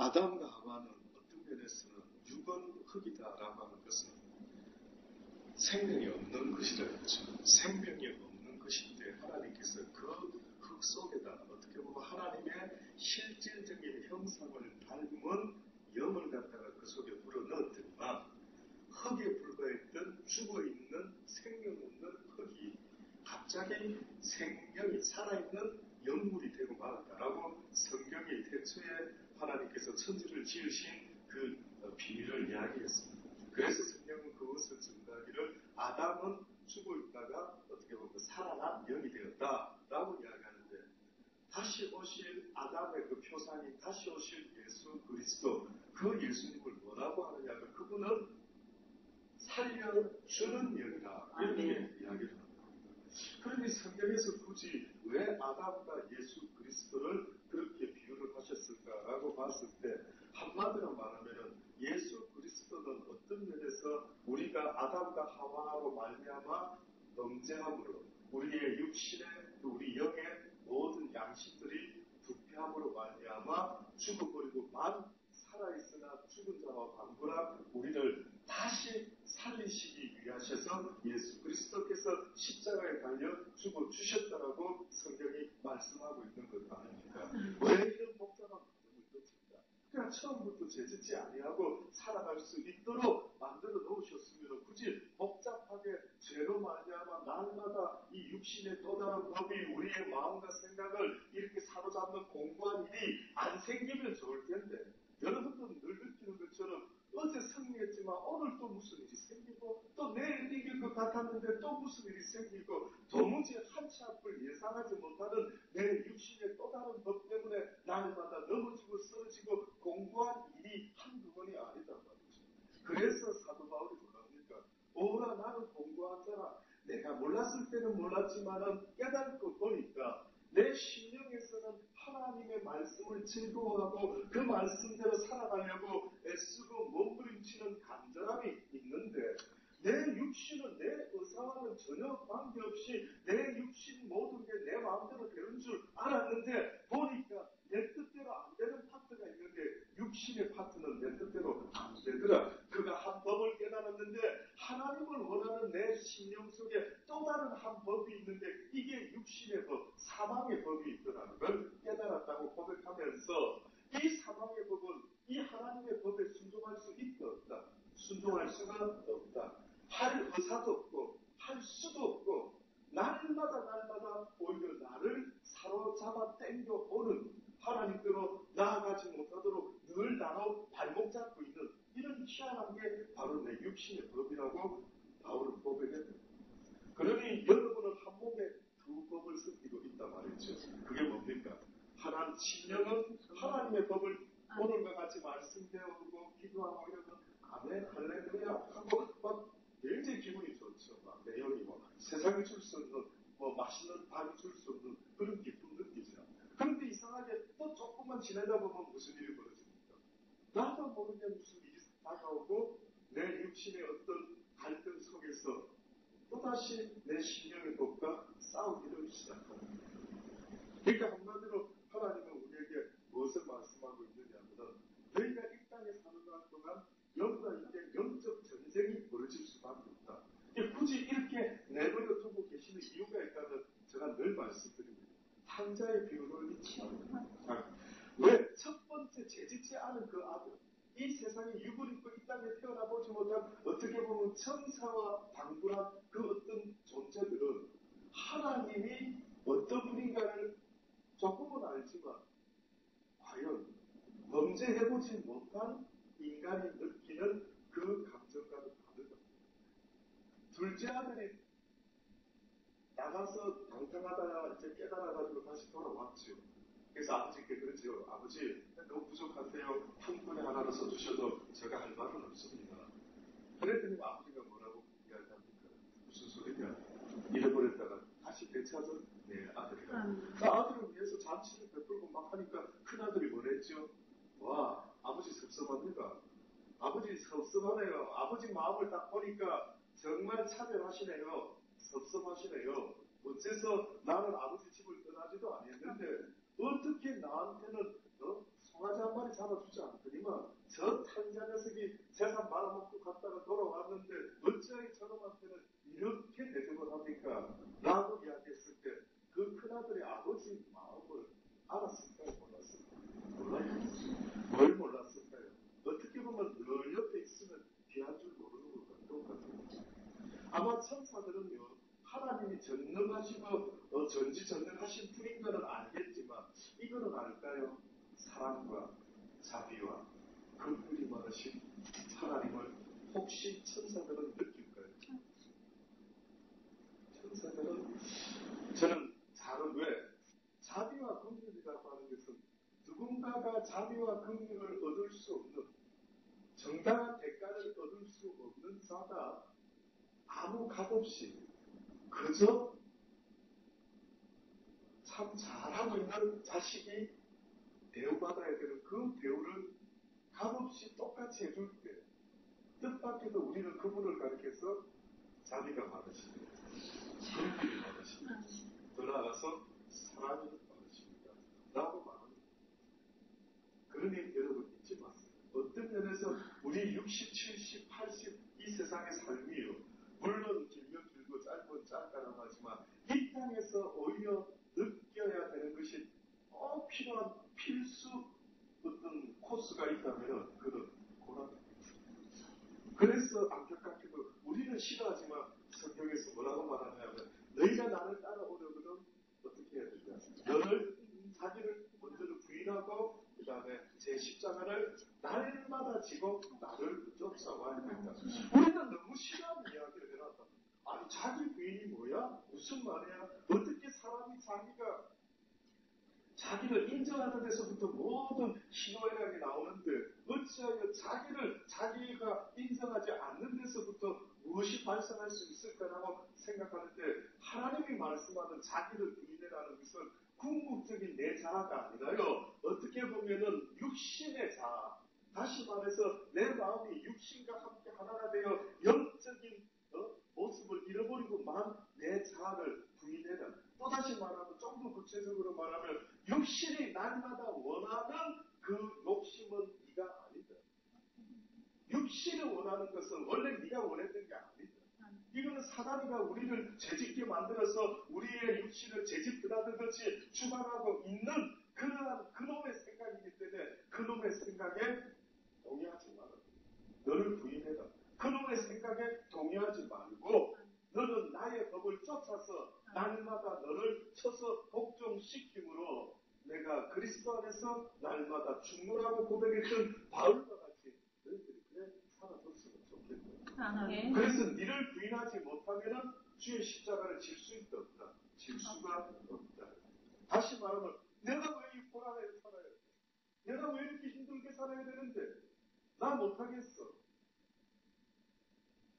아담과 하와는 어떤 면에서는 육은 흙이다라고 하는 것은 생명이 없는 것이라 했죠. 생명이 없는 것인데 하나님께서 그 흙 속에다 어떻게 보면 하나님의 실질적인 형상을 닮은 영을 갖다가 그 속에 불어넣었더니만 흙에 불과했던 죽어있는 생명 없는 흙이 갑자기 생명이 살아있는 영물이 되고 말았다라고 성경의 태초에 하나님께서 천지를 지으신 그 비밀을 이야기했습니다. 그래서 성경은 그것을 증거하기를 아담은 죽어있다가 어떻게 보면 살아난 영이 되었다라고 이야기하는데 다시 오실 아담의 그 표상인 다시 오실 예수 그리스도 그 예수님을 뭐라고 하느냐면 그분은 살려주는 영이다 이렇게 이야기를 합니다. 그러니 성경에서 굳이 왜 아담과 예수 그리스도를 그렇게 비유를 하셨을까라고 봤을 때 한마디로 말하면 예수 그리스도는 어떤 면에서 우리가 아담과 하와로 말미암아 범죄함으로 우리의 육신의 우리 영의 모든 양심들이 부패함으로 말미암아 죽어버리고 살아있으나 죽은 자와 반분한 우리를 다시 살리시기 위하셔서 예수 그리스도께서 십자가에 달려 죽어 주셨다라고 성경이 말씀하고 있는 것 아닙니까? 왜 이런 복잡한 부분을 던집니까? 그냥 처음부터 죄짓지 아니하고 살아갈 수 있도록 만들어 놓으셨으면 굳이 복잡하게 죄로 말미암아 날마다 이 육신의 또 다른 법이 우리의 마음과 생각을 이렇게 사로잡는 공부한 일이 안 생기면 좋을 텐데 여러분도 늘 느끼는 것처럼 어제 승리했지만 오늘 또 무슨 일이 생기고 또 내일 이길 것 같았는데 또 무슨 일이 생기고 도무지 한치 앞을 예상하지 못하는 내 육신의 또 다른 법 때문에 날마다 넘어지고 쓰러지고 공부한 일이 한두 번이 아니다 말이죠. 그래서 사도 바울이 뭐라 합니까? 오라 나는 공부한 자라. 내가 몰랐을 때는 몰랐지만은 깨닫고 보니까 내 심령에서는 하나님의 말씀을 즐거워하고 그 말씀대로 살아가려고 애쓰고 몸부림치는 간절함이 있는데 내 육신은 내 의사와는 전혀 관계없이 내 육신 모든 게 내 마음대로 되는 줄 알았는데 보니까 내 뜻대로 안 되는 파트가 있는데 육신의 파트는 내 뜻대로 안 되더라. 그가 한 법을 깨달았는데 하나님을 원하는 내 심령 속에 또 다른 한 법이 있는데 이게 육신의 법, 사망의 법이 있더라는 걸 깨달았다고 고백하면서 이 사망의 법은 이 하나님의 법에 순종할 수 있다 없다? 순종할 수가 없다. 할 의사도 없고 할 수도 없고 날마다 오히려 나를 사로잡아 당겨오는 하나님께로 나아가지 못하도록 늘 나로 발목 잡고 있는 이런 희한한 게 바로 내 육신의 법이라고 바울은 고백했습니다. 그러니 여러분은 한 몸에 두 법을 섬기고 있단 말이죠. 그게 뭡니까? 심령은 하나님의 법을 오늘과 같이 말씀되어오고 기도하고 이러면 아멘 할렐루야 하고 막 굉장히 기분이 좋죠. 막 내용이 세상에 줄 수 없는 맛있는 밥이 줄 수 없는 그런 기쁨 느끼죠. 그런데 이상하게 또 조금만 지내다 보면 무슨 일이 벌어집니까? 나도 모르게 무슨 일이 다가오고 내 육신의 어떤 갈등 속에서 또다시 내 심령의 법과 싸우기를 시작합니다. 그러니까 한마디로 하나님은 우리에게 무엇을 말씀하고 있느냐면 너희가 이 땅에 사는 동안 영과 인간 영적 전쟁이 벌어질 수밖에 없다. 굳이 이렇게 내버려 두고 계시는 이유가 있다면 제가 늘 말씀드립니다. 탕자의 비유를 잊지 말고 왜? 첫 번째 죄짓지 않은 그 아들 이 세상에 육을 입고 이 땅에 태어나보지 못한 어떻게 보면 천사와 방불한 그 어떤 존재들은 하나님이 어떤 분인가를 조금은 알지만 과연 범죄해보지 못한 인간이 느끼는 그 감정과는 다르다. 둘째 아들이 나가서 방탕하다가 이제 깨달아가지고 다시 돌아왔죠. 그래서 아버지께 그러죠. 아버지 너무 부족한데요. 한 푼에 하나를 써주셔도 제가 할 말은 없습니다. 그랬더니 아버지가 뭐라고 이야기합니까? 무슨 소리냐. 잃어버렸다가 다시 되찾은 내 아들이다. 그 아들을 위해서 잔치를 베풀고 막 하니까 큰아들이 뭐랬죠? 와 아버지 섭섭합니다. 아버지 섭섭하네요. 아버지 마음을 딱 보니까 정말 차별하시네요. 섭섭하시네요. 어째서 나는 아버지 집을 떠나지도 아니했는데 어떻게 나한테는 송아지 한 마리 잡아 살아주지 않더니만 저 탄자 녀석이 재산 말아먹고 갔다가 돌아왔는데 어찌하여 저놈한테는 이렇게 대접을 합니까? 라고 이야기했을 때 그 큰아들의 아버지 마음을 알았을까요? 몰랐을까요? 몰라요. 뭘 몰랐을까요? 어떻게 보면 늘 옆에 있으면 귀한 줄 모르는 것과 똑같은 거죠. 아마 천사들은요, 하나님이 전능하시고 전지전능하신 분인 거는 알겠지만 이거는 알까요? 사랑과 자비와 긍휼이 많으신 하나님을 혹시 천사들은 느낄까요? 천사들은 저는 잘은 왜 자비와 긍휼이라고 하는 것은 누군가가 자비와 긍휼을 얻을 수 없는 정당한 대가를 얻을 수 없는 자가 아무 값없이 그저 참 잘하고 있는 자식이 대우받아야 되는 그 대우를 값없이 똑같이 해줄 때 뜻밖에도 우리는 그분을 가리켜서 자비가 많으십니다. 긍휼이 많으십니다. 더 나아가서 사랑이 많으십니다. 라고 말합니다. 그러니 여러분 잊지 마세요. 어떤 면에서 우리 60, 70, 80 이 세상의 삶이요. 물론 길면 길고 짧은 짧다라고 하지만 이 땅에서 오히려 느껴야 되는 것이 꼭 필요한 필수 어떤 코스가 있다면 그는 고난입니다. 그래서 안타깝게도 우리는 싫어하지만 성경에서 뭐라고 말하냐면 너희가 나를 따라오려거든 어떻게 해야 되냐. 너를 자기를 먼저는 부인하고 그 다음에 제 십자가를 날마다 지고 나를 쫓아와야 된다. 우리는 너무 싫어하는 이야기를 해놨다. 아니 자기 부인이 뭐야? 무슨 말이야? 어떻게 사람이 자기를 인정하는 데서부터 모든 희노애락이 나오는데 어찌하여 자기가 인정하지 않는 데서부터 무엇이 발생할 수 있을까라고 생각하는데 하나님이 말씀하는 자기를 부인해라는 것은 궁극적인 내 자아가 아니라요. 어떻게 보면은 육신의 자아. 다시 말해서 내 마음이 육신과 함께 하나가 되어 영적인 모습을 잃어버리고만 내 자아를 부인해라. 또다시 말하면 좀 더 구체적으로 말하면 육신이 날마다 원하는 그 욕심은 네가 아니다. 육신을 원하는 것은 원래 네가 원했던 게 아니다. 이거는 사단이가 우리를 죄짓게 만들어서 우리의 육신을 죄짓 드나들듯이 주관하고 있는 그러한 그놈의 생각이기 때문에 그놈의 생각에 동의하지 마라. 너를 부인해라. 그놈의 생각에 동의하지 말고 너는 나의 법을 쫓아서 날마다 너를 쳐서 복종시킴으로 내가 그리스도 안에서 날마다 충분하고 고백했던 바울과 같이 너희들이 그냥 살아줬으면 좋겠다. 그래서 너를 부인하지 못하면은 주의 십자가를 질 수 있다 없다. 질 수가 없다. 다시 말하면 내가 왜 이 고난에 살아야 돼? 내가 왜 이렇게 힘들게 살아야 되는데 나 못하겠어.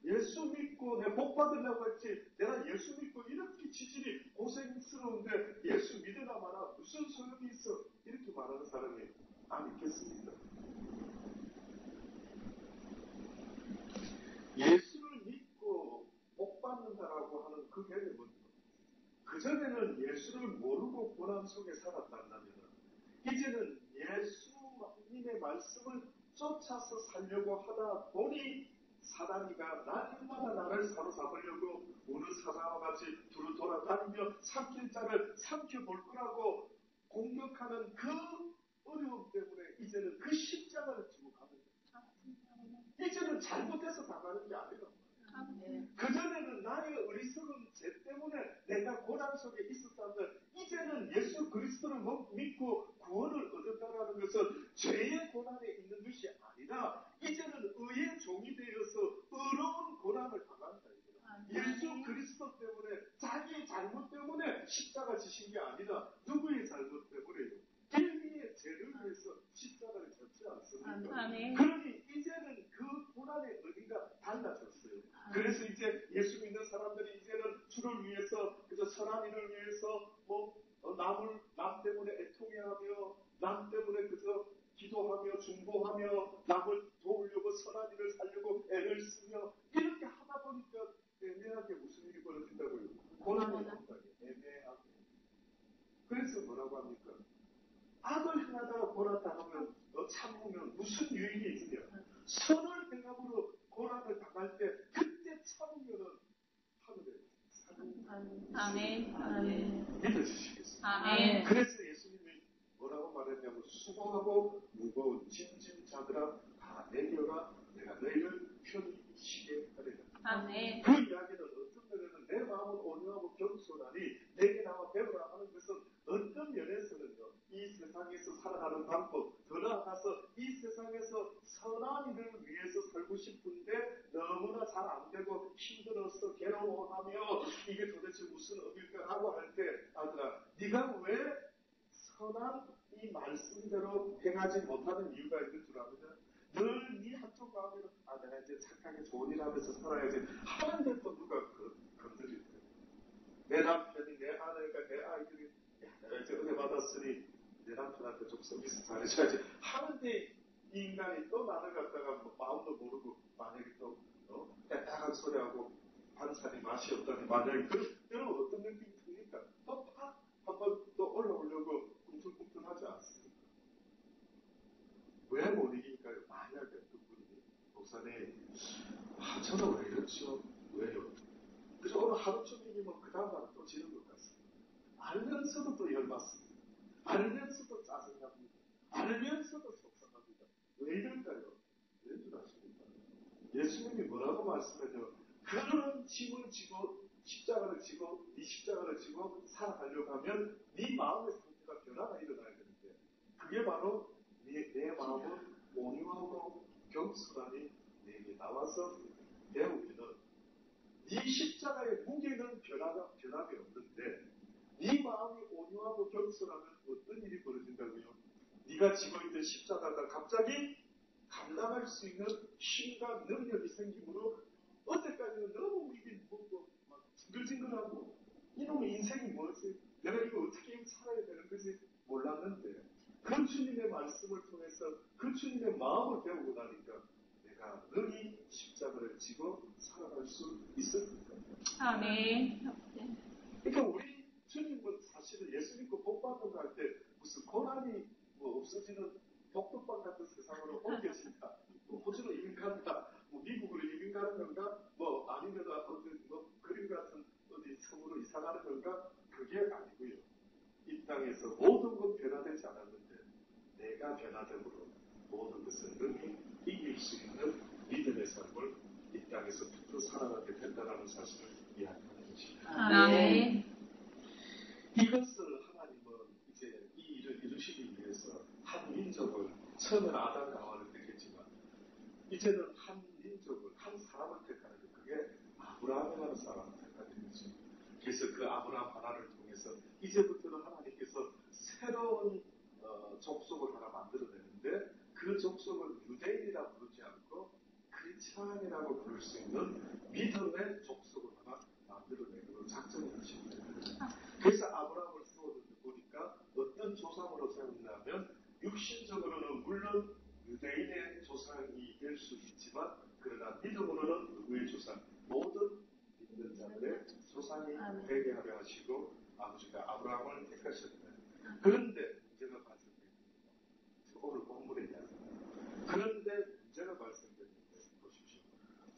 예수 믿고 내 복 받으려고 했지 내가 예수 믿고 이렇게 지질이 고생스러운데 예수 믿으나 마나 무슨 소용이 있어. 이렇게 말하는 사람이 안 있겠습니까? 예수를 믿고 복 받는다라고 하는 그 개념은 그전에는 예수를 모르고 고난 속에 살았다면 이제는 예수님의 말씀을 쫓아서 살려고 하다 보니 사단이가 날마다 나를 사로잡으려고 오늘 사자와 같이 두루 돌아다니며 삼킬 자를 삼켜볼 거라고 공격하는 그 어려움 때문에 이제는 그 십자가를 지고 가는 거예요. 이제는 잘못해서 당하는 게 아니라 그전에는 나의 어리석은 죄 때문에 내가 고난 속에 있었다면 이제는 예수 그리스도를 믿고 구원을 얻었다는 것은 죄의 고난에 있는 것이 아니라 이제는 의의 종이 되어서 의로운 고난을 당한다. 예수 그리스도 때문에 자기의 잘못 때문에 십자가 지신 게 아니라 누구의 잘못 때문에요? 인류의 죄를 위해서 십자가를 졌지 않습니까? 그러니 이제는 그 고난의 의미가 달라졌어요. 그래서 이제 예수 믿는 사람들이 이제는 주를 위해서 그저 선한 일을 위해서 남 때문에 애통해하며 남 때문에 그저 기도하며 중보하며 남을 도우려고 선한 일을 살려고 애를 쓰며 이렇게 하다 보니까 애매하게 무슨 일이 벌어진다고요? 고난이 온다고요. 애매하게. 그래서 뭐라고 합니까? 악을 행하다가 고난 당하면 참고 무슨 유익이 있느냐? 선을 행함으로 고난을 당할 때 그때 참으면은 하늘에 아멘. 아멘. 믿어주시겠어요? 아멘. 그래서 예수님이 뭐라고 말했냐면 수고하고 무거운 짐진 자들아 다 내려가 내가 너희를 편히 쉬게 하리라. 아멘. 그 이야기는 어떤 면에는 내 마음은 온유하고 겸손하니 내게 나와 배우라 하는 것은 어떤 면에서는요 이 세상에서 살아가는 방법 더 나아가서 이 세상에서 선한 일을 위해서 살고 싶은데 너무나 잘 안 되고 힘들어서 괴로워하며 이게 도대체 무슨 의미일까라고 할 때 아들아 네가 왜 선한 이 말씀대로 행하지 못하는 이유가 있는 줄 아느냐? 늘 네 한쪽 마음에는 내가 이제 착하게 좋은 일 하면서 살아야지 하는데 또 누가 건드릴 거야. 내 남편이 내 아내가 내 아이들이 내가 이제 은혜 받았으니 내 남편한테 좀 서비스 잘해줘야지 하는데 이 인간이 또 나를 갖다가 뭐 마음도 모르고 만약에 또 딱딱한 소리하고 반찬이 맛이 없다니 만약에 그런 어떤 느낌이 듭니까? 또 팍 한번 또 올라오려고 꿈틀꿈틀하지 않습니까? 왜 못 이길까요? 만약에 그분이 목사님 저는 왜 이렇죠? 왜요? 그래서 오늘 하루 좀 이기면 그 다음 날은 또 지는 것 같습니다. 알면서도 또 열받습니다. 알면서도 짜증납니다. 알면서도 속상합니다. 왜 이럴까요? 왜 줄 아십니까? 예수님이 뭐라고 말씀하죠? 그런 짐을 지고 십자가를 지고 이 십자가를 지고 살아가려고 하면 네 마음의 상태가 변화가 일어나야 되는데 그게 바로 내 마음은 온유하고 겸손하니 내게 나와서 배우기는 이 십자가의 무게는 변함이 없는데 네 마음이 온유하고 겸손하면 어떤 일이 벌어진다고요? 네가 지고 있는 십자가가 갑자기 감당할 수 있는 힘과 능력이 생기므로 어제까지는 너무 이게 무겁고 막 징글징글하고 이놈의 인생이 뭐지? 내가 이거 어떻게 살아야 되는 거지? 몰랐는데 그 주님의 말씀을 통해서 그 주님의 마음을 배우고 나니까 내가 능히 십자가를 지고 살아갈 수 있을 거예요. 아멘. 그러니까 우리 주님은 사실은 예수 믿고 복 받는 거 할 때 무슨 고난이 뭐 없어지는 복덕방 같은 세상으로 옮겨진다. 뭐 호주로 이민 간다. 뭐 미국으로 이민 가는 건가? 뭐 아니면 어디 뭐 그림 같은 어디 섬으로 이사 가는 건가? 그게 아니고요. 이 땅에서 모든 건 변화되지 않았는데 내가 변화됨으로 모든 것을 능히 이길 수 있는 믿음의 삶을 이 땅에서 붙어 살아가게 된다는 사실을 이야기하는 것입니다. 아멘. 이것을 하나님은 이제 이 일을 이루시기 위해서 한 민족을 처음에는 아담 가와를 택했지만 이제는 한 민족을 한 사람을 택하는 게 그게 아브라함이라는 사람을 택하는 거죠. 그래서 그 아브라함 하나를 통해서 이제부터는 하나님께서 새로운 족속을 하나 만들어내는데 그 족속을 유대인이라 부르지 않고 크리스찬이라고 부를 수 있는 믿음의 족속을 하나 만들어내기로 작정을 하십니다. 그래서 아브라함을 보니까 어떤 조상으로 세웠냐면 육신적으로는 물론 유대인의 조상이 될 수 있지만 그러나 믿음으로는 누구의 조상? 모든 믿는 자들의 조상이 되게 하려 하시고 아버지가 아브라함을 택하셨다. 그런데 문제가 발생됩니다. 오늘 본문에 이야기합니다. 그런데 문제가 발생됐는데 보십시오.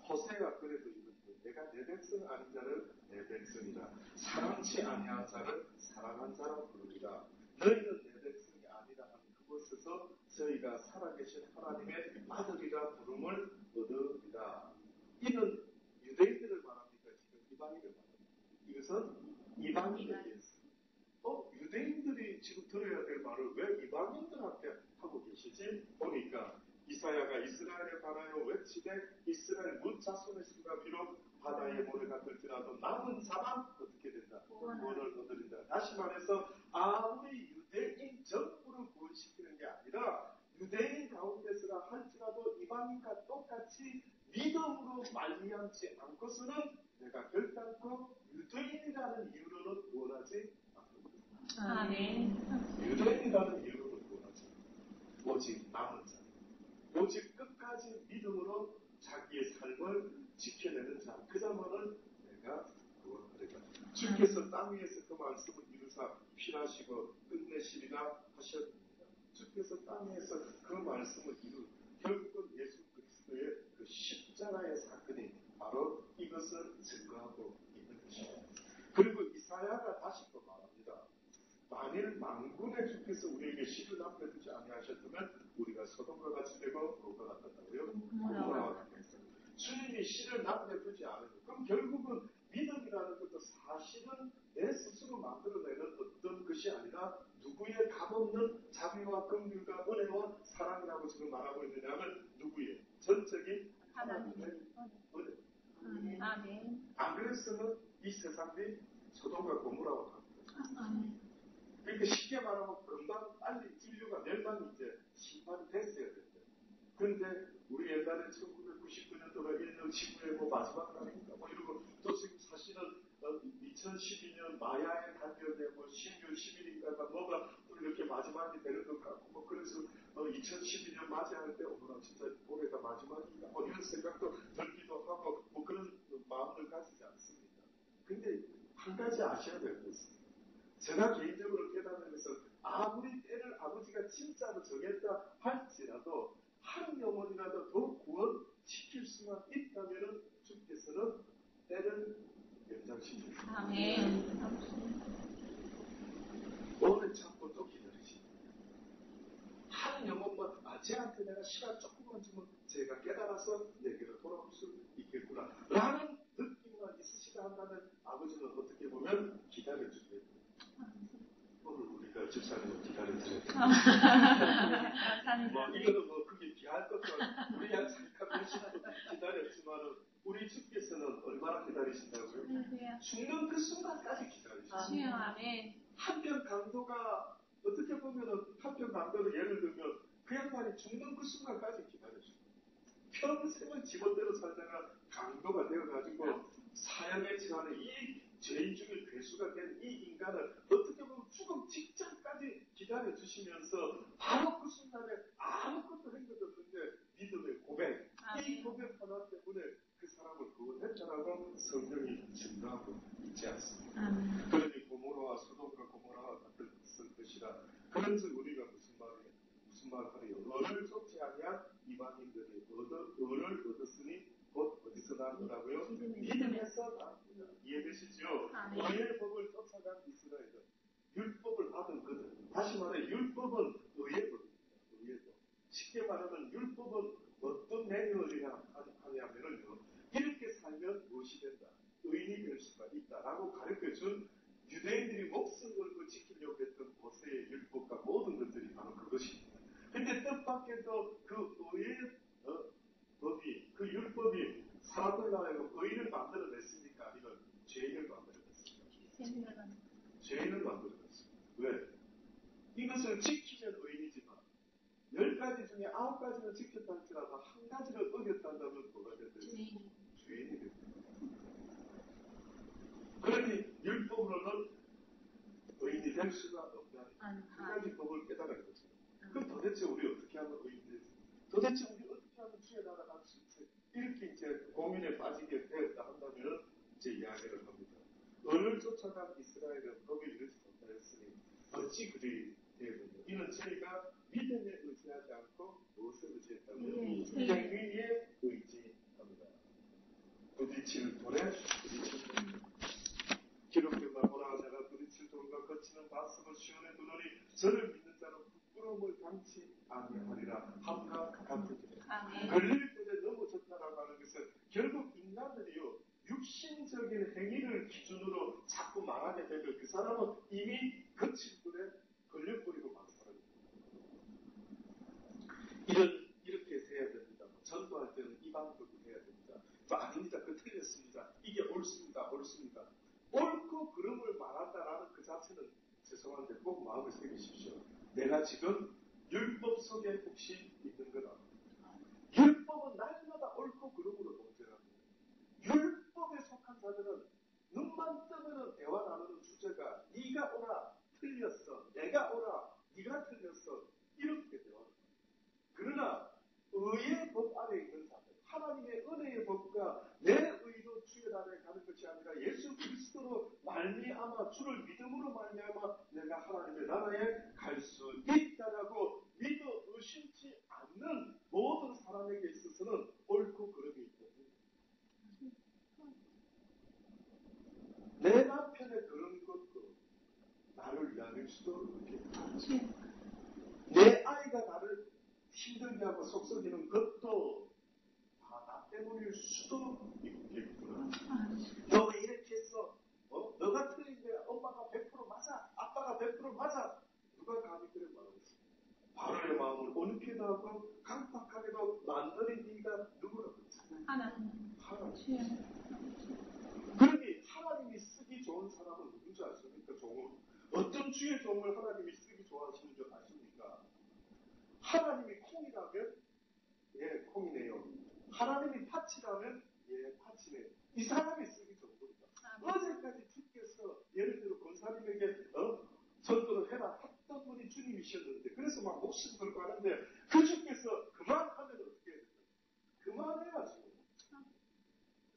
호세가 그래도 이렇게 내가 내 백성 아닌 자를 내 백성이라 사랑치 아니한 자를 사랑한 자라 부르리라. 너희는 내 백성이 아니라 하는 그곳에서 저희가 살아계신 하나님의 아들이라 부름을 얻으리라. 이는 유대인들을 말합니까? 지금 이방인을 말합니다. 이것은 이방인에 의해서 유대인들이 지금 들어야 될 말을 왜 이방인들한테 하고 계시지? 보니까 이사야가 이스라엘의 바다여 외치되 이스라엘 문 자손의 수가 비록 바다의 모래 같을지라도 남은 자만 어떻게 된다? 구원을 얻으린다. 다시 말해서 아무리 유대인 전부를 구원시키는 게 아니라 유대인 가운데서라 할지라도 이방인과 똑같이 믿음으로 말미암지 않고서는 내가 결단코 유대인이라는 이유로는 구원하지 않는다. 아멘. 유대인이라는 이유로는 구원하지 않는다. 오직 남은 자. 오직 끝까지 믿음으로 자기의 삶을 지켜내는 자, 그 자만을 내가 구원하리라. 주께서 땅 위에서 그 말씀을 이루사 필하시고 끝내시리라 하셨습니다. 주께서 주님께서 땅에서 그 말씀을 이룬 결국은 예수 그리스도의 그 십자가의 사건이 바로 이것을 증거하고 있는 것입니다. 그리고 이사야가 다시 또 말합니다. 만일 만군의 주께서 우리에게 시를 남겨두지 아니하셨다면 우리가 소돔과 같이 되고 뭐가 같았다고요? 고모라와 같았어요. 주님이 시를 남겨두지 않으면 그럼 결국은 믿음이라는 것도 사실은 내 스스로 만들어내는 어떤 것이 아니라 누구의 값없는 자비와 긍휼과 은혜와 사랑이라고 지금 말하고 있느냐면 누구의? 전적인 하나님의 은혜. 아멘. 안 그랬으면 이 세상이 소돔과 고모라와 같아요. 그러니까 쉽게 말하면 금방 빨리 인류가 멸망이 이제 심판이 됐어야 됐대요. 그런데 우리 옛날에 1999년도가 1년 19회 뭐 마지막 날인가 뭐 이러고 또 지금 사실은 2012년 마야의 달력에 뭐 12월 10일인가가 뭐가 또 이렇게 마지막이 되는 것 같고 뭐 그래서 2012년 맞이할 때 어머나 진짜 올해가 마지막인가 뭐 이런 생각도 들기도 하고 뭐 그런 마음을 가지지 않습니다. 근데 한 가지 아셔야 될 것은 제가 개인적으로 깨닫는 것은 아무리 때를 아버지가 진짜로 정했다 할지라도 한 영혼이라도 더 구원시킬 수만 있다면 주께서는 때를 연장시킵니다. 아멘. 오늘 참고 또 기다리십니다. 한 영혼만 쟤한테 내가 시간 조금만 주면 제가 깨달아서 내게로 돌아올 수 있겠구나 라는 느낌만 있으시다 한다면 아버지는 어떻게 보면 기다려주세요. 오늘 우리가 집사님을 기다려드렸습니다. 뭐 이거는 뭐 그게 비할 것도 우리 한 잠깐 시간도 기다렸지만은 우리 주께서는 얼마나 기다리신다고요? 죽는 그 순간까지 기다리시죠. 아멘. 한편 강도가 어떻게 보면은 한편 강도를 예를 들면 그 양반이 죽는 그 순간까지 기다려줘. 평생을 집어대로 살다가 강도가 되어가지고 사형에 처하는 이 죄인 중에 괴수가 된 이 인간을 어떻게 보면 죽음 직전까지 기다려주시면서 바로 그 순간에 아무것도 한 것 없는데 믿음의 고백, 이 고백 하나 때문에 그 사람을 구원했다라고 성경이 증거하고 있지 않습니다. 그러니 고모라와 소돔과 고모라와 같을 것이라 그런즉 우리가 무슨 말하리요? 의를 쫓지 아니한 이방인들이 의를 얻었으니 곧 어디서 난 거라고요? 믿음에서 나옵니다. 이해되시죠? 의의 법을 쫓아간 이스라엘은 율법을 받은 그들. 다시 말해 율법은 의의 법입니다. 의의 법. 쉽게 말하면 율법은 어떤 매뉴얼이냐 하냐면요. 이렇게 살면 무엇이 된다. 의인이 될 수가 있다라고 가르쳐준 유대인들이 목숨 걸고 지키려고 했던 모세의 율법과 모든 것들이 바로 그것입니다. 근데 뜻밖에도 그 의의 법이, 그 율법이 사람들 나라에 의인을 만들어냈습니까? 아니면 죄인을 만들어냈습니까? 죄인을 만들어냈습니다. 왜? 이것을 지키면 의인이지만 10가지 중에 9가지는 지켰다 할지라도 한 가지를 어겼다면 뭐가 됐어요? 죄인이 됐다. 그러니 율법으로는 의인이 될 수가 없다는 한 가지 법을 깨달은 거죠. 그럼 도대체 우리 어떻게 하면 의인이 되지? 도대체 우리 어떻게 하면 주에 나아갈 수 있지? 이렇게 이제 고민에 빠지게 되었다 한다면 이제 이야기를 합니다. 의를 쫓아간 이스라엘은 법에 이르지 못하였으니 어찌 그리 되었느냐? 이는 저희가 믿음에 의지하지 않고 무엇을 의지했다고요? 행위에 의지합니다. 부딪힐 돌에 부딪힐 돌. 기록되다 보라 내가 부딪힐 돌과 거치는 반석을 시온에 두노니 저를 믿는 자는 부끄러움을 당치 아니하리라. 함과 같으리라. 걸릴 때에 넘어졌다라고 하는 것은 결국 인간들이요 육신적인 행위를 기준으로 자꾸 말하게 되면 그 사람은 이미 거친 돌에 걸려버리고 만 사람입니다. 이렇게 해야 됩니다. 전도할 때는 이 방법으로 해야 됩니다. 아닙니다. 그 틀렸습니다. 이게 옳습니다. 옳고 그름을 말한다라는 그 자체는 죄송한데 꼭 마음을 새기십시오. 내가 지금 율법 속에 혹시 있는 거다. 율법은 날마다 옳고 그름으로 논쟁합니다. 율법에 속한 자들은 눈만 뜨면 대화 나누는 주제가 네가 오라 틀렸어. 내가 오라 네가 틀렸어. 이렇게 대화합니다. 그러나 의의 법 안에 있는 자들, 하나님의 은혜의 법과 내 의로 주의 나라에 가는 것이 아니라 예수 그리스도로 말미암아 주를 믿음으로 말미암아 내가 하나님의 나라에 갈 수 있다라고 믿 힘들게 하고 속썩이는 것도 다 나 때문일 수도 있겠구나. 너 왜 이렇게 했어? 너가 틀린데 엄마가 100% 맞아. 아빠가 100% 맞아. 누가 감히 그래 말하겠어? 바로의 마음을 온유케도 하고 강팍하게도 만드는 이가 누구라고 했어? 하나님. 하나님. 그러니 하나님이 쓰기 좋은 사람은 누군지 아십니까? 종은. 어떤 주의 종을 하나님이 쓰기 좋아하시는 줄 아십니까? 하나님이 콩이라면 예, 콩이네요. 하나님이 팥이라면 예, 팥이네요. 이 사람이 쓰기 좋은 겁니다. 어제까지 주께서 예를 들어 권사님에게 전도를 해라 했던 분이 주님이셨는데 그래서 막 목숨 걸고 하는데 그 주께서 그만하면 어떻게 해야 될까요? 그만해야죠.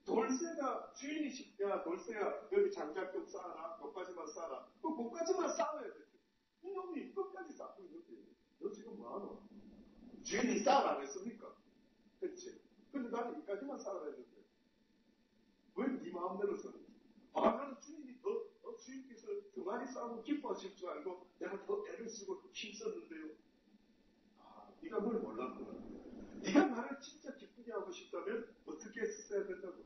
돌쇠가 주인이 야 돌쇠야 여기 장작 좀 쌓아라. 여기까지만 쌓아라. 그것까지만 쌓아야 돼. 이놈이 끝까지 쌓고 있는데 너 지금 뭐하노? 주인이 쌓아라 안 했습니까? 그치? 근데 나는 여기까지만 쌓아라 했는데 왜 네 마음대로 썼는지. 나는 주인이 주인께서 더 많이 쌓고 기뻐하실 줄 알고 내가 더 애를 쓰고 힘썼는데요. 네가 뭘 몰랐구나. 네가 나를 진짜 기쁘게 하고 싶다면 어떻게 했어야 된다고?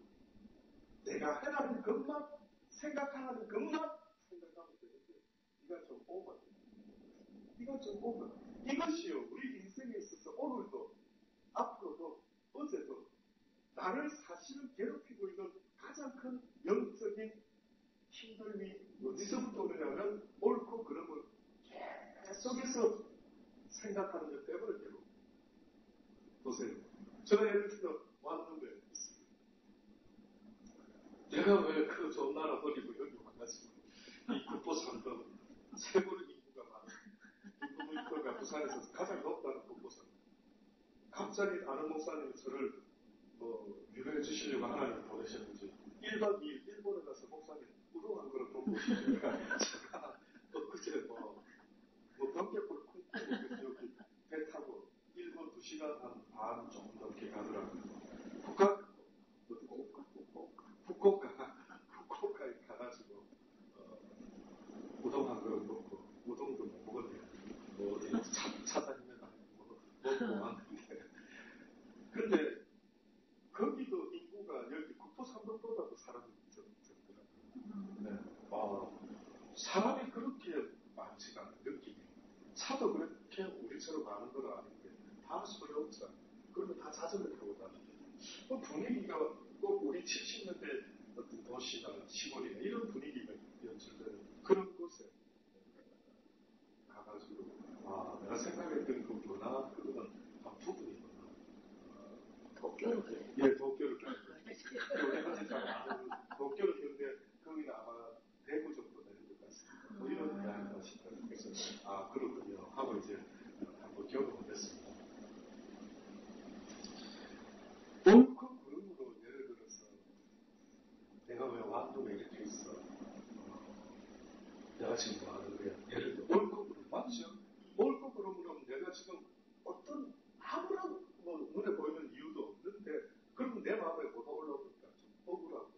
내가 해라는 것만 생각하라는 것만 생각하면 되는데 네가 좀 오버. 네가 좀 오버. 이것이요 우리 인생에 있어서 오늘도 앞으로도 어제도 나를 사실은 괴롭히고 있는 가장 큰 영적인 힘듦이 어디서부터 오느냐면 옳고 그름을 계속해서 생각하는 것 때문에 괴롭고. 보세요. 제가 예를 들어 왔는데 내가 왜 그 좋은 나라 버리고 여기 와가지고 이 국보산도 최고로 인구가 많은 인구가 부산에서 가장 높다는 국보산. 갑자기 아는 목사님이 저를 위로해 주시려고 하나님 보내셨는지 1박 2일 일본에 가서 목사님 우동 한 그릇 좀 보시죠. 제가 엊그제 병격으로 쿵쿵 여기 배 타고 일본 2시간 반 조금 넘게 가더라고요. 후쿠오카에 가가지고 우동 한 그릇 먹고 우동도 못 먹었네요. 어디 차 다니면 먹고 왔는데 근데 거기도 인구가 여기 국토3도보다도 사람이 적더라고요. 네. 사람이 그렇게 많지가 않은 느낌이. 차도 그렇게 우리처럼 많은 건 아닌데 다 소형차. 그리고 다 자전거 타고 다니고. 분위기가 꼭 우리 70년대 어떤 도시나 시골이나 이런 분위기가 연출되는 그런 곳에 가가지고 내가 생각했던 그 문화 그거는 한 부분이구나. 도쿄로 그래. 예, 도쿄를 가요. 우리 현지 잘 아는 도쿄를 가는데 거기는 아마 대구 정도 되는 것 같습니다. 뭐 이런 이야기가 싶어요. 그래서 그렇군요 하고 이제 한번 경험을 했습니다. 옳고 그름으로 예를 들어서 내가 왜 완도에 이렇게 있어? 내가 지금 뭐 하는 거야? 예를 들어 옳고 그름 맞죠? 옳고 그름으로 내가 지금 어떤 아무런 눈에 보이는 이유도 없는데 그럼 내 마음에 뭐가 올라오니까 좀 억울하고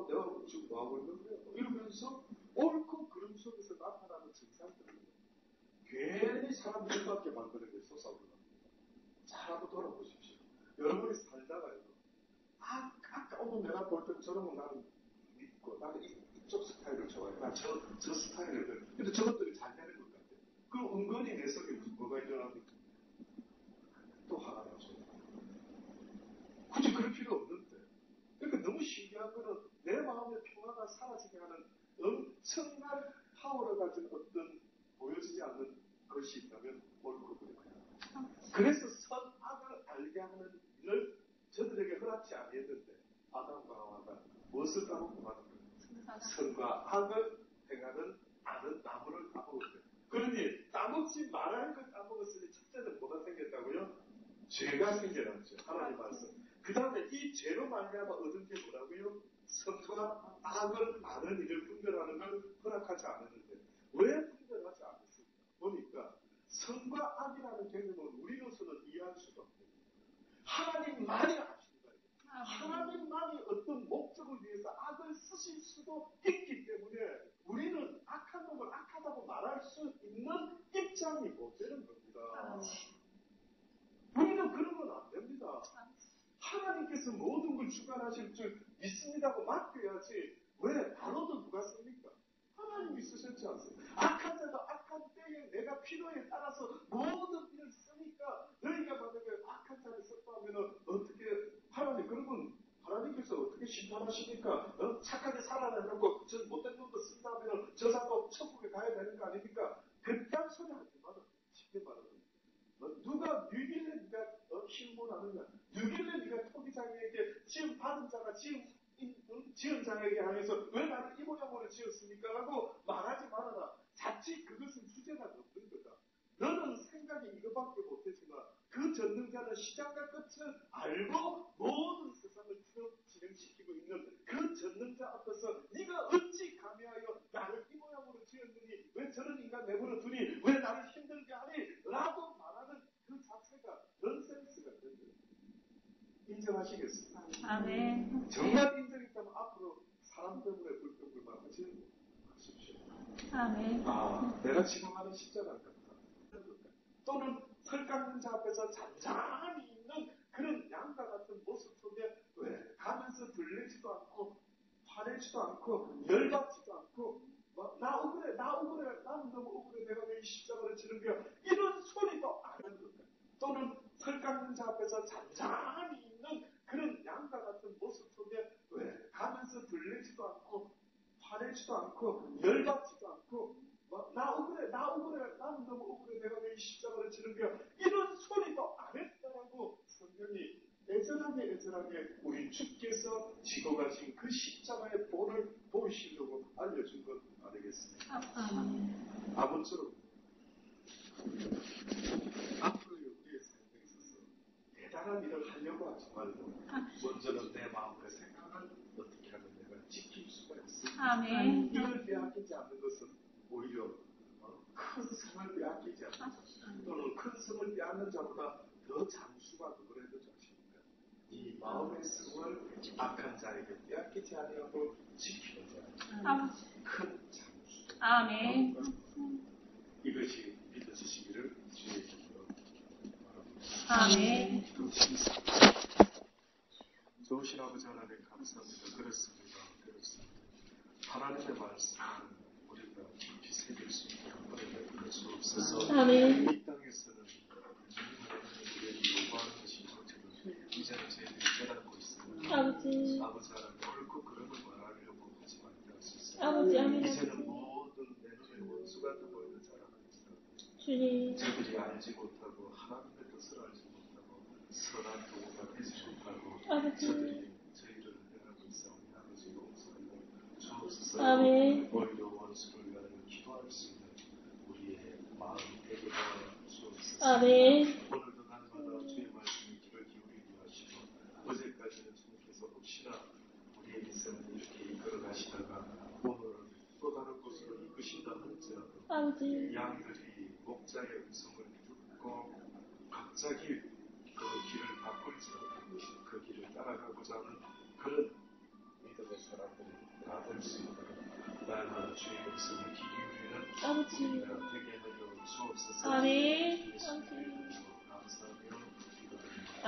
내가 지금 뭐하고 있는 거야? 이러면서 옳고 그름 속에서 나타나는 증상들은 괜히 사람들 밖에 만드는 게 쏟아올라옵니다. 잘 한번 돌아보십시오. 여러분이 살다가요. 아까 오늘 내가 볼 때 저런 거 나는 믿고 나는 이쪽 스타일을 좋아해. 나 저 스타일을. 근데 저것들이 잘 되는 것 같아. 그럼 은근히 내 속에 뭐가 일어납니까? 또 화가 나죠. 굳이 그럴 필요 없는데. 그러니까 너무 신기한 거는 내 마음의 평화가 사라지게 하는 엄청난 파워를 가진 어떤 보여지지 않는 것이 있다면 옳고 그름이야. 그래서 선악을 알게 하는 일을 저들에게 허락지 아니했는데 아담과 하와가 무엇을 따먹고 마는 거예요? 선과 악을 행하는 아는 나무를 따먹었어요. 그러니 따먹지 말아야 걸 따먹었으니 첫째는 뭐가 생겼다고요? 죄가 생겨났죠. 하나님 말씀. 그 다음에 이 죄로 말미암아 얻은 게 뭐라고요? 선과 악을 아는 일을 분별하는 걸 허락하지 않았는데 왜 분별하지 않았을까? 보니까 선과 악이라는 개념은 우리로서는 이해할 수가 없어요. 하나님만이 아십니다. 하나님만이 어떤 목적을 위해서 악을 쓰실 수도 있기 때문에 우리는 악한 놈을 악하다고 말할 수 있는 입장이 못 되는 겁니다. 하나님께서 모든 걸 주관하실 줄 믿습니다고 맡겨야지. 왜? 바로도 누가 씁니까? 하나님이 쓰셨지 않습니까? 악한 자도 악한 때에 내가 필요에 따라서 모든 일을 쓰니까 너희가 만약에 악한 자를 썼다 하면 어떻게 하나님 그러면 하나님께서 어떻게 심판하십니까? 착하게 살아내놓고 저 못된 놈도 쓴다 하면 저 사람 천국에 가야 되는 거 아닙니까? 그딴 소리 하지 마라. 쉽게 말하면 누가 누길래 네가 신문하느냐? 누길래 네가 토기장에게 지음 받은 자가 지은 자에게 향해서 왜 나를 이 모양으로 지었습니까? 라고 말하지 말아라. 자칫 그것은 주제가 없는 거다. 너는 생각이 이거밖에 못했지만 그 전능자는 시작과 끝을 알고 모든 세상을 진행시키고 있는 그 전능자 앞에서 네가 어찌 감히하여 나를 이 모양으로 지었느니 왜 저런 인간 내버려 두니 왜 나를 힘들게 하니? 라고 말하는 그 자체가 넌센스가 되는 거예요. 인정하시겠습니까? 아멘. 정말 인정했다면 앞으로 사람 때문에 불평불만 하지 마십시오. 아멘. 내가 지금 하는 십자가 같다. 또는 설강는 자 앞에서 잔잔히 있는 그런 양과 같은 모습 속에 왜 가면서 들리지도 않고 화내지도 않고 열받지도 않고 나 억울해 나는 너무 억울해 내가 왜 이 십자가를 지는 거야 이런 소리도 안 하는 거다. 또는 설강는 자 앞에서 잔잔히 있는 그런 양과 같은 모습 속에 왜 가면서 들리지도 않고 화내지도 않고 열받지도 않고 나 억울해 나는 너무 억울해 내가 왜 이 십자가를 지는 거야 이런 소리도 안 했다라고 성경이 애절하게 우리 주께서 지고 가신 그 십자가의 본을 보이시려고 알려준 것 아니겠습니까? 아무쪼록 앞으로 우리의 삶에 있어서 대단한 일을 하려고 하지 말고 먼저는 내 마음의 생각을 어떻게 하면 내가 지킬 수가 있습니다. 아멘. 이걸 빼앗기지 않는 것은 오히려 큰 성을 빼앗기지 않는 자 또는 큰 성을 빼앗는 자보다 더 장수가 누구라도 자십니까? 이 마음의 성을 악한 자에게 빼앗기지 아니하고 지키는 자 큰 장수. 아멘. 이것이 믿어지시기를 주의 이름으로 바랍니다. 아멘. 좋으신 아버지 하나님 감사합니다. 그렇습니다. 하나님의 말씀을 우리가 깊이 새길 수 있도록 은혜를 수 없어서 아멘. 이 땅에서는 우리에게 요구하는 것이 이것처럼 이제는 저희들이 깨닫고 있습니다. 아버지 하나님 옳고 그름을 말하려고 하지 말게 하소서. 이제는 모든 내 눈의 원수가 되어보이는 자라는 저들이 알지 못하고 하나님의 뜻을 알지 못하고 선한 도구가 되지 못하고 저들이 저희를 행하고 있사오니 아버지 용서하여 주옵소서. 오히려 원수를 위하여 기도할 수 있는 우리의 마음이 되게 하여 주옵소서. 오늘도 날마다 주의 말씀에 귀를 기울이게 하시고 어제까지는 주님께서 혹시나 우리의 인생을 이렇게 이끌어 가시다가 오늘은 또 다른 곳으로 이끄신다 할지라도 양들이 목자의 음성을 듣고 갑자기 그 길을 바꿀지라도 그 길을 따라가고자 하는 그런 믿음의 사람들이 다 될 수 있도록 날마다 주의 음성을 귀 기울이는 우리가 되게 하여 주옵소서. 예수님의 이름으로 감사하며 기도드립니다.